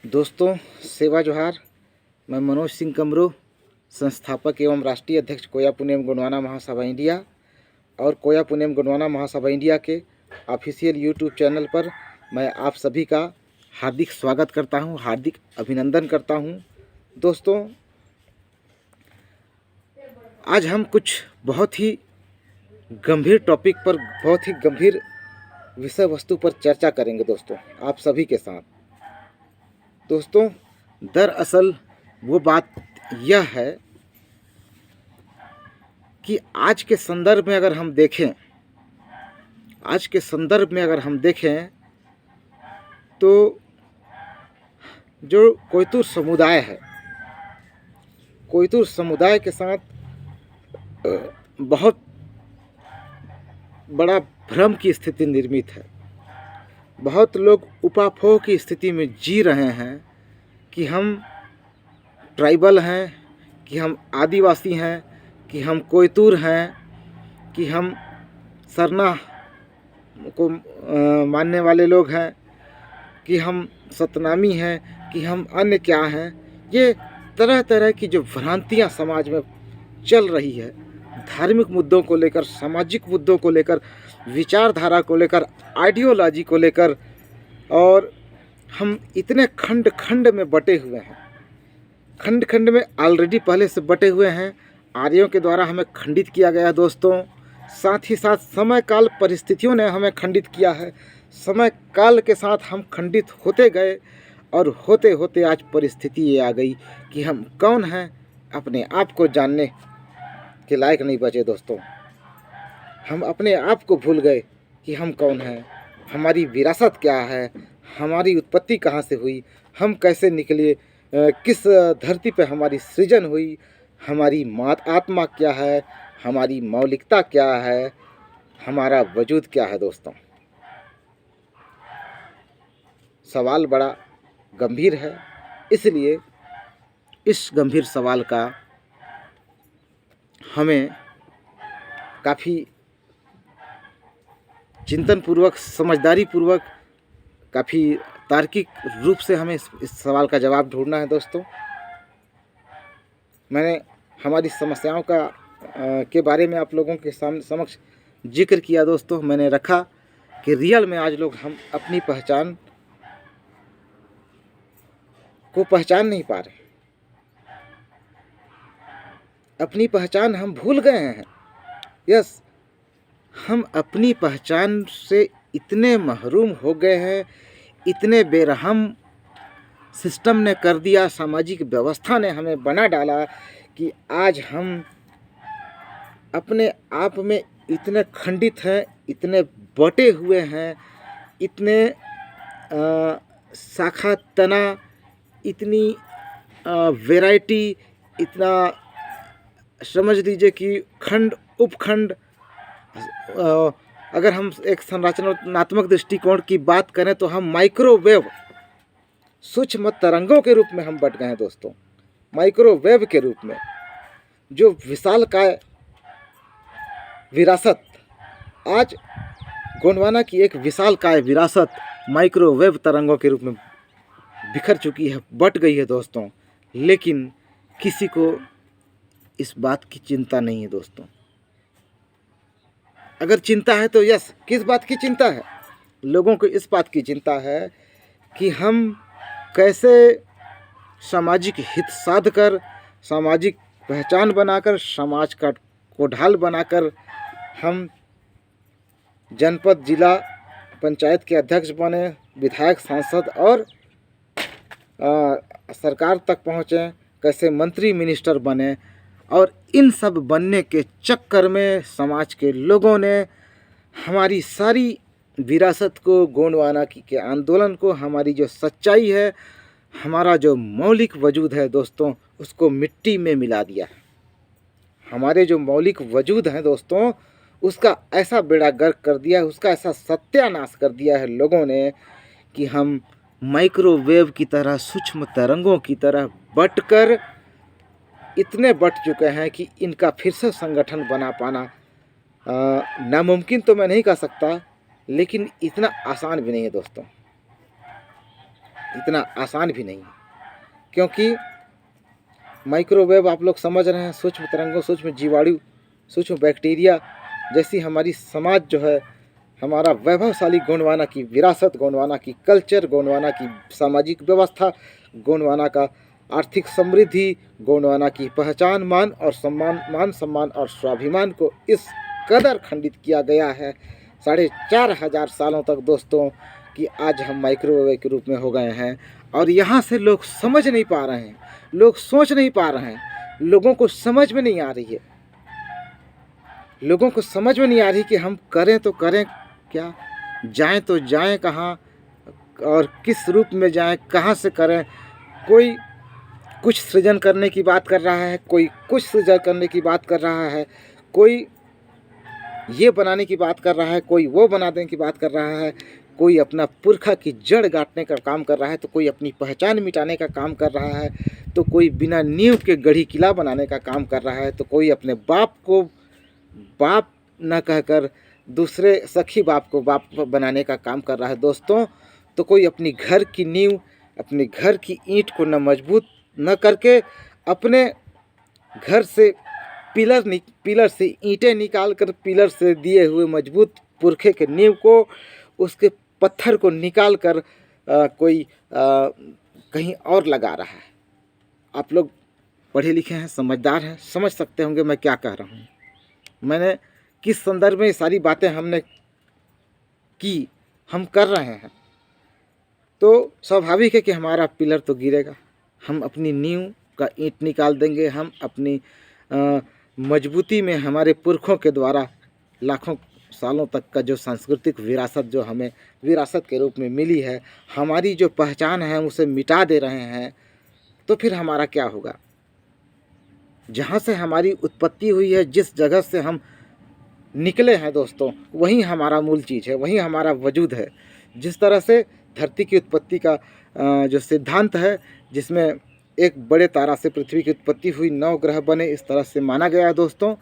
दोस्तों, सेवा जोहार। मैं मनोज सिंह कमरू, संस्थापक एवं राष्ट्रीय अध्यक्ष कोया पुनेम गोंडवाना महासभा इंडिया और कोया पुनेम गोंडवाना महासभा इंडिया के ऑफिशियल यूट्यूब चैनल पर मैं आप सभी का हार्दिक स्वागत करता हूं, हार्दिक अभिनंदन करता हूं। दोस्तों, आज हम कुछ बहुत ही गंभीर टॉपिक पर, बहुत ही गंभीर विषय वस्तु पर चर्चा करेंगे दोस्तों, आप सभी के साथ। दोस्तों, दरअसल वो बात यह है कि आज के संदर्भ में अगर हम देखें, तो जो कोयतुर समुदाय है, कोयतुर समुदाय के साथ बहुत बड़ा भ्रम की स्थिति निर्मित है। बहुत लोग उपापोह की स्थिति में जी रहे हैं कि हम ट्राइबल हैं, कि हम आदिवासी हैं, कि हम कोयतुर हैं, कि हम सरना को मानने वाले लोग हैं, कि हम सतनामी हैं, कि हम अन्य क्या हैं। ये तरह तरह की जो भ्रांतियाँ समाज में चल रही है, धार्मिक मुद्दों को लेकर, सामाजिक मुद्दों को लेकर, विचारधारा को लेकर, आइडियोलॉजी को लेकर, और हम इतने खंड खंड में बटे हुए हैं, खंड खंड में ऑलरेडी पहले से बटे हुए हैं। आर्यों के द्वारा हमें खंडित किया गया है दोस्तों, साथ ही साथ समय काल परिस्थितियों ने हमें खंडित किया है। समय काल के साथ हम खंडित होते गए और होते होते आज परिस्थिति ये आ गई कि हम कौन हैं, अपने आप को जानने के लायक नहीं बचे दोस्तों। हम अपने आप को भूल गए कि हम कौन हैं, हमारी विरासत क्या है, हमारी उत्पत्ति कहाँ से हुई, हम कैसे निकले, किस धरती पे हमारी सृजन हुई, हमारी आत्मा क्या है, हमारी मौलिकता क्या है, हमारा वजूद क्या है। दोस्तों, सवाल बड़ा गंभीर है, इसलिए इस गंभीर सवाल का हमें काफ़ी चिंतन पूर्वक, समझदारी पूर्वक, काफ़ी तार्किक रूप से हमें इस सवाल का जवाब ढूंढना है। दोस्तों, मैंने हमारी समस्याओं के बारे में आप लोगों के समक्ष जिक्र किया। दोस्तों, मैंने रखा कि रियल में आज लोग हम अपनी पहचान को पहचान नहीं पा रहे, अपनी पहचान हम भूल गए हैं। यस, हम अपनी पहचान से इतने महरूम हो गए हैं, इतने बेरहम सिस्टम ने कर दिया, सामाजिक व्यवस्था ने हमें बना डाला कि आज हम अपने आप में इतने खंडित हैं, इतने बटे हुए हैं, इतने शाखा तना, इतनी वैरायटी, इतना समझ लीजिए कि खंड उपखंड। अगर हम एक संरचनात्मक दृष्टिकोण की बात करें तो हम माइक्रोवेव, सूक्ष्म तरंगों के रूप में हम बट गए हैं दोस्तों। माइक्रोवेव के रूप में जो विशालकाय विरासत, आज गोंडवाना की एक विशालकाय विरासत माइक्रोवेव तरंगों के रूप में बिखर चुकी है, बट गई है दोस्तों। लेकिन किसी को इस बात की चिंता नहीं है दोस्तों। अगर चिंता है तो यस, किस बात की चिंता है? लोगों को इस बात की चिंता है कि हम कैसे सामाजिक हित साधकर, सामाजिक पहचान बनाकर, समाज का को ढाल बनाकर हम जनपद, जिला पंचायत के अध्यक्ष बने, विधायक, सांसद और सरकार तक पहुँचे, कैसे मंत्री मिनिस्टर बने। और इन सब बनने के चक्कर में समाज के लोगों ने हमारी सारी विरासत को, गोंडवाना के आंदोलन को, हमारी जो सच्चाई है, हमारा जो मौलिक वजूद है दोस्तों, उसको मिट्टी में मिला दिया। हमारे जो मौलिक वजूद हैं दोस्तों, उसका ऐसा बेड़ा गर्क कर दिया है, उसका ऐसा सत्यानाश कर दिया है लोगों ने कि हम माइक्रोवेव की तरह, सूक्ष्म तरंगों की तरह बटकर इतने बट चुके हैं कि इनका फिर से संगठन बना पाना नामुमकिन तो मैं नहीं कह सकता, लेकिन इतना आसान भी नहीं है दोस्तों। इतना आसान भी नहीं है, क्योंकि माइक्रोवेव आप लोग समझ रहे हैं, सूक्ष्म तरंगों, सूक्ष्म जीवाणु, सूक्ष्म बैक्टीरिया जैसी हमारी समाज जो है, हमारा वैभवशाली गोंडवाना की विरासत, गोंडवाना की कल्चर, गोंडवाना की सामाजिक व्यवस्था, गोंडवाना का आर्थिक समृद्धि, गोंडवाना की पहचान, मान और सम्मान और स्वाभिमान को इस कदर खंडित किया गया है 4,500 सालों तक दोस्तों, कि आज हम माइक्रोवेव के रूप में हो गए हैं। और यहाँ से लोग समझ नहीं पा रहे हैं, लोग सोच नहीं पा रहे हैं, लोगों को समझ में नहीं आ रही है, लोगों को समझ में नहीं आ रही कि हम करें तो करें क्या, जाएं तो जाएं कहाँ और किस रूप में जाएं, कहाँ से करें। कोई कुछ सृजन करने की बात कर रहा है, कोई कुछ सृजन करने की बात कर रहा है, कोई ये बनाने की बात कर रहा है, कोई वो बनाने की बात कर रहा है, कोई अपना पुरखा की जड़ गांठने का काम कर रहा है, तो कोई अपनी पहचान मिटाने का काम कर रहा है, तो कोई बिना नींव के गढ़ी किला बनाने का काम कर रहा है, तो कोई अपने बाप को बाप न कहकर दूसरे सखी बाप को बाप बनाने का काम कर रहा है दोस्तों। तो कोई अपनी घर की नींव, अपने घर की ईंट को न मजबूत न करके अपने घर से पिलर से ईंटें निकाल कर पिलर से दिए हुए मजबूत पुरखे के नींव को, उसके पत्थर को निकाल कर कोई कहीं और लगा रहा है। आप लोग पढ़े लिखे हैं, समझदार हैं, समझ सकते होंगे मैं क्या कह रहा हूँ, मैंने किस संदर्भ में ये सारी बातें हमने की, हम कर रहे हैं। तो स्वाभाविक है कि हमारा पिलर तो गिरेगा, हम अपनी नींव का ईंट निकाल देंगे, हम अपनी मजबूती में हमारे पुरखों के द्वारा लाखों सालों तक का जो सांस्कृतिक विरासत जो हमें विरासत के रूप में मिली है, हमारी जो पहचान है, हम उसे मिटा दे रहे हैं, तो फिर हमारा क्या होगा। जहाँ से हमारी उत्पत्ति हुई है, जिस जगह से हम निकले हैं दोस्तों, वही हमारा मूल चीज़ है, वही हमारा वजूद है। जिस तरह से धरती की उत्पत्ति का जो सिद्धांत है, जिसमें एक बड़े तारा से पृथ्वी की उत्पत्ति हुई, 9 ग्रह बने, इस तरह से माना गया है दोस्तों।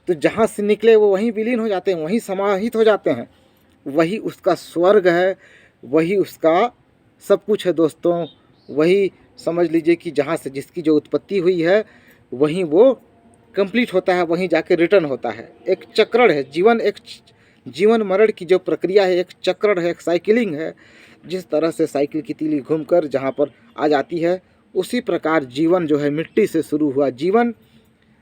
तो जहाँ से निकले वो वहीं विलीन हो जाते हैं, वहीं समाहित हो जाते हैं, वही उसका स्वर्ग है, वही उसका सब कुछ है दोस्तों। वही समझ लीजिए कि जहाँ से जिसकी जो उत्पत्ति हुई है, वहीं वो कंप्लीट होता है, वहीं जाके रिटर्न होता है। एक चक्रण है जीवन, एक जीवन मरण की जो प्रक्रिया है, एक चक्रण है, एक साइकिलिंग है। जिस तरह से साइकिल की तीली घूमकर जहाँ पर आ जाती है, उसी प्रकार जीवन जो है मिट्टी से शुरू हुआ जीवन,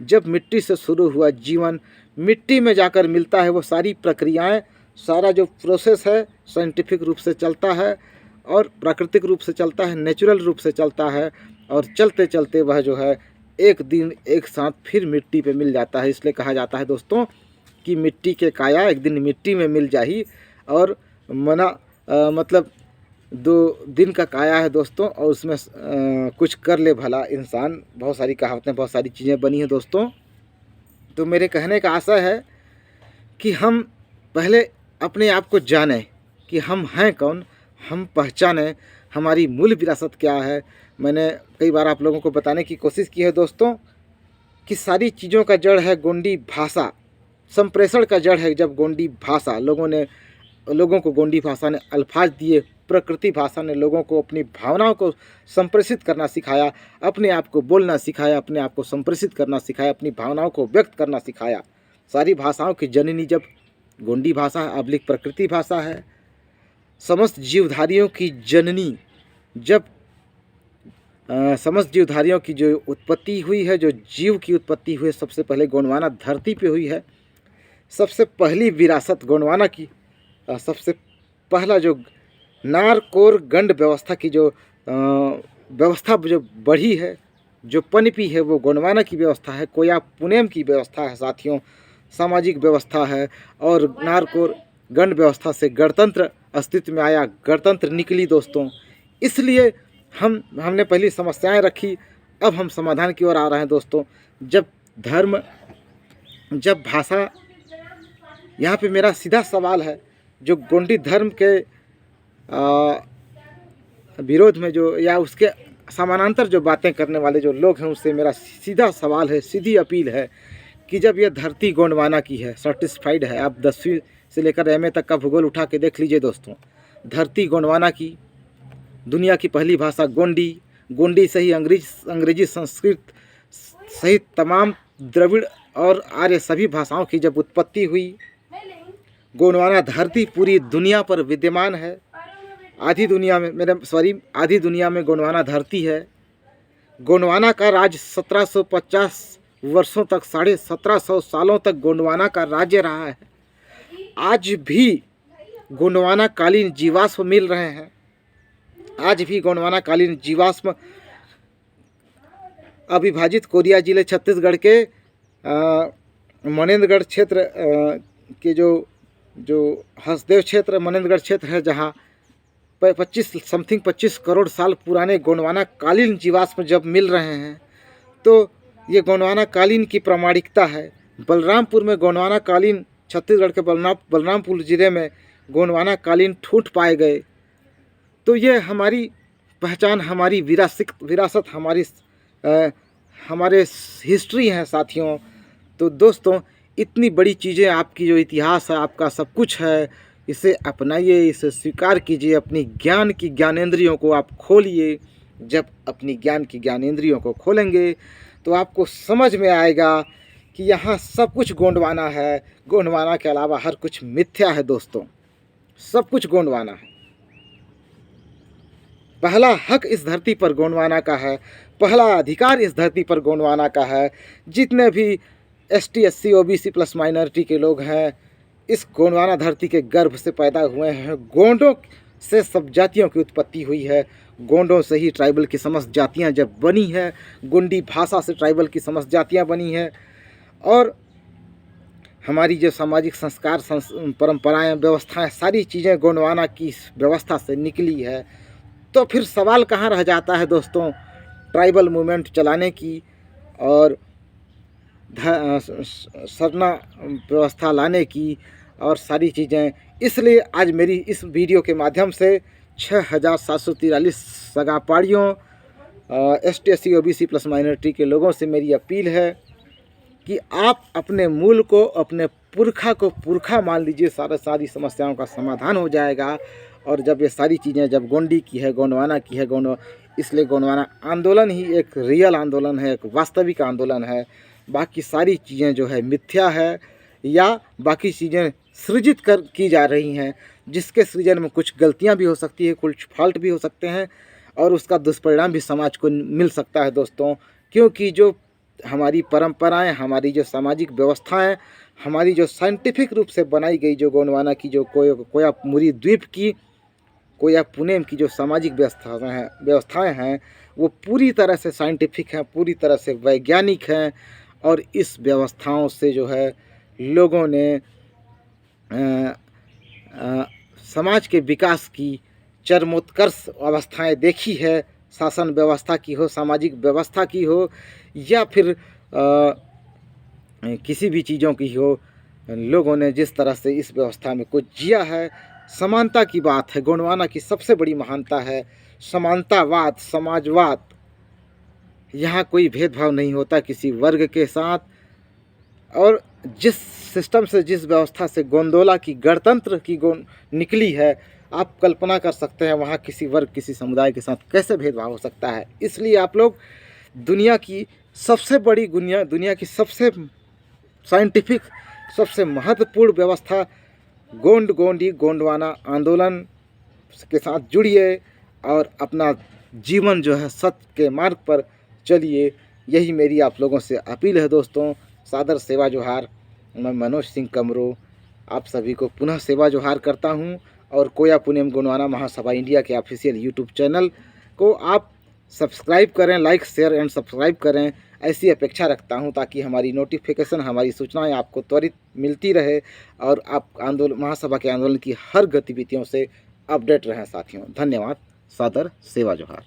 जब मिट्टी से शुरू हुआ जीवन मिट्टी में जाकर मिलता है, वो सारी प्रक्रियाएं, सारा जो प्रोसेस है साइंटिफिक रूप से चलता है और प्राकृतिक रूप से चलता है, नेचुरल रूप से चलता है, और चलते चलते वह जो है एक दिन एक साथ फिर मिट्टी पे मिल जाता है। इसलिए कहा जाता है दोस्तों कि मिट्टी के काया एक दिन मिट्टी में मिल जाही, और मतलब 2 दिन का काया है दोस्तों, और उसमें कुछ कर ले भला इंसान। बहुत सारी कहावतें, बहुत सारी चीज़ें बनी हैं दोस्तों। तो मेरे कहने का आशय है कि हम पहले अपने आप को जानें कि हम हैं कौन, हम पहचानें हमारी मूल विरासत क्या है। मैंने कई बार आप लोगों को बताने की कोशिश की है दोस्तों कि सारी चीज़ों का जड़ है गोंडी भाषा, संप्रेषण का जड़ है जब गोंडी भाषा। लोगों को गोंडी भाषा ने अल्फाज दिए, प्रकृति भाषा ने लोगों को अपनी भावनाओं को संप्रेषित करना सिखाया, अपने आप को बोलना सिखाया, अपने आप को संप्रेषित करना सिखाया, अपनी भावनाओं को व्यक्त करना सिखाया। सारी भाषाओं की जननी जब गोंडी भाषा अब्लिक प्रकृति भाषा है, समस्त जीवधारियों की जननी जब समस्त जीवधारियों की जो उत्पत्ति हुई है, जो जीव की उत्पत्ति हुई है, सबसे पहले गोंडवाना धरती पे हुई है। सबसे पहली विरासत गोंडवाना की, सबसे पहला जो नारकोर गंड व्यवस्था की जो व्यवस्था जो बढ़ी है, जो पनपी है, वो गोंडवाना की व्यवस्था है, कोया पुनेम की व्यवस्था है साथियों, सामाजिक व्यवस्था है। और नारकोर गंड व्यवस्था से गणतंत्र अस्तित्व में आया, गणतंत्र निकली दोस्तों। इसलिए हमने पहली समस्याएं रखी, अब हम समाधान की ओर आ रहे हैं दोस्तों। जब धर्म, जब भाषा, यहाँ पे मेरा सीधा सवाल है, जो गोंडी धर्म के विरोध में जो या उसके समानांतर जो बातें करने वाले जो लोग हैं, उससे मेरा सीधा सवाल है, सीधी अपील है कि जब यह धरती गोंडवाना की है, सर्टिस्फाइड है, आप 10वीं से लेकर MA तक का भूगोल उठा के देख लीजिए दोस्तों, धरती गोंडवाना की, दुनिया की पहली भाषा गोंडी, गोंडी से ही अंग्रेजी संस्कृत सहित तमाम द्रविड़ और आर्य सभी भाषाओं की जब उत्पत्ति हुई, गोंडवाना धरती पूरी दुनिया पर विद्यमान है। आधी दुनिया में गोंडवाना धरती है। गोंडवाना का राज्य 1750 वर्षों तक 1750 सालों तक गोंडवाना का राज्य रहा है। आज भी गोंडवाना कालीन जीवाश्म मिल रहे हैं। आज भी गोंडवाना कालीन जीवाश्म अविभाजित कोरिया जिले छत्तीसगढ़ के मनेन्द्रगढ़ क्षेत्र के जो हसदेव क्षेत्र मनेन्द्रगढ़ क्षेत्र है, जहाँ 25 करोड़ साल पुराने गोंडवाना कालीन जीवाश्म जब मिल रहे हैं, तो ये गोंडवाना कालीन की प्रामाणिकता है। बलरामपुर में गोंडवाना कालीन, छत्तीसगढ़ के बलरामपुर जिले में गोंडवाना कालीन ठूंठ पाए गए। तो ये हमारी पहचान, हमारी विरासत, हमारे हिस्ट्री है साथियों। तो दोस्तों, इतनी बड़ी चीज़ें, आपकी जो इतिहास है, आपका सब कुछ है, इसे अपनाइए, इसे स्वीकार कीजिए। अपनी ज्ञान की ज्ञानेंद्रियों को आप खोलिए। जब अपनी ज्ञान की ज्ञानेंद्रियों को खोलेंगे तो आपको समझ में आएगा कि यहाँ सब कुछ गोंडवाना है। गोंडवाना के अलावा हर कुछ मिथ्या है दोस्तों, सब कुछ गोंडवाना है। पहला हक इस धरती पर गोंडवाना का है, पहला अधिकार इस धरती पर गोंडवाना का है। जितने भी ST SC OBC plus minority के लोग हैं, इस गोंडवाना धरती के गर्भ से पैदा हुए हैं। गोंडों से सब जातियों की उत्पत्ति हुई है। गोंडों से ही ट्राइबल की समस्त जातियां जब बनी है, गोंडी भाषा से ट्राइबल की समस्त जातियां बनी है। और हमारी जो सामाजिक संस्कार, परंपराएं, व्यवस्थाएं, सारी चीज़ें गोंडवाना की व्यवस्था से निकली है। तो फिर सवाल कहाँ रह जाता है दोस्तों, ट्राइबल मूवमेंट चलाने की और सरना व्यवस्था लाने की और सारी चीज़ें। इसलिए आज मेरी इस वीडियो के माध्यम से 6743 सगापाड़ियों, ST SC OBC plus minority के लोगों से मेरी अपील है कि आप अपने मूल को, अपने पुरखा को पुरखा मान लीजिए। सारी समस्याओं का समाधान हो जाएगा। और जब ये सारी चीज़ें, जब गोंडी की है, गोंडवाना की है, इसलिए गोंडवाना आंदोलन ही एक रियल आंदोलन है, एक वास्तविक आंदोलन है। बाकी सारी चीज़ें जो है मिथ्या है, या बाकी चीज़ें सृजित की जा रही हैं, जिसके सृजन में कुछ गलतियां भी हो सकती है, कुछ फॉल्ट भी हो सकते हैं, और उसका दुष्परिणाम भी समाज को मिल सकता है दोस्तों। क्योंकि जो हमारी परंपराएं, हमारी जो सामाजिक व्यवस्थाएं, हमारी जो साइंटिफिक रूप से बनाई गई, जो गोंडवाना की, जो कोयामुरी द्वीप की, कोया पुनेम की जो सामाजिक व्यवस्थाएं हैं, वो पूरी तरह से साइंटिफिक हैं, पूरी तरह से वैज्ञानिक हैं। और इस व्यवस्थाओं से जो है लोगों ने समाज के विकास की चरमोत्कर्ष अवस्थाएं देखी है। शासन व्यवस्था की हो, सामाजिक व्यवस्था की हो, या फिर किसी भी चीज़ों की हो, लोगों ने जिस तरह से इस व्यवस्था में कुछ जिया है, समानता की बात है। गोंडवाना की सबसे बड़ी महानता है समानतावाद, समाजवाद। यहाँ कोई भेदभाव नहीं होता किसी वर्ग के साथ। और जिस सिस्टम से, जिस व्यवस्था से गोंडोला की गणतंत्र की निकली है, आप कल्पना कर सकते हैं वहाँ किसी वर्ग, किसी समुदाय के साथ कैसे भेदभाव हो सकता है। इसलिए आप लोग दुनिया की सबसे बड़ी, दुनिया की सबसे साइंटिफिक, सबसे महत्वपूर्ण व्यवस्था गोंडी गोंडवाना आंदोलन के साथ जुड़िए और अपना जीवन जो है सत्य के मार्ग पर चलिए। यही मेरी आप लोगों से अपील है दोस्तों। सादर सेवा जोहार। मैं मनोज सिंह कमरो आप सभी को पुनः सेवा जोहार करता हूं। और कोया पुनेम गोंडवाना महासभा इंडिया के ऑफिशियल यूट्यूब चैनल को आप सब्सक्राइब करें, लाइक, शेयर एंड सब्सक्राइब करें, ऐसी अपेक्षा रखता हूं, ताकि हमारी नोटिफिकेशन, हमारी सूचनाएं आपको त्वरित मिलती रहे और आप महासभा के आंदोलन की हर गतिविधियों से अपडेट रहें साथियों। धन्यवाद। सादर सेवा जोहार।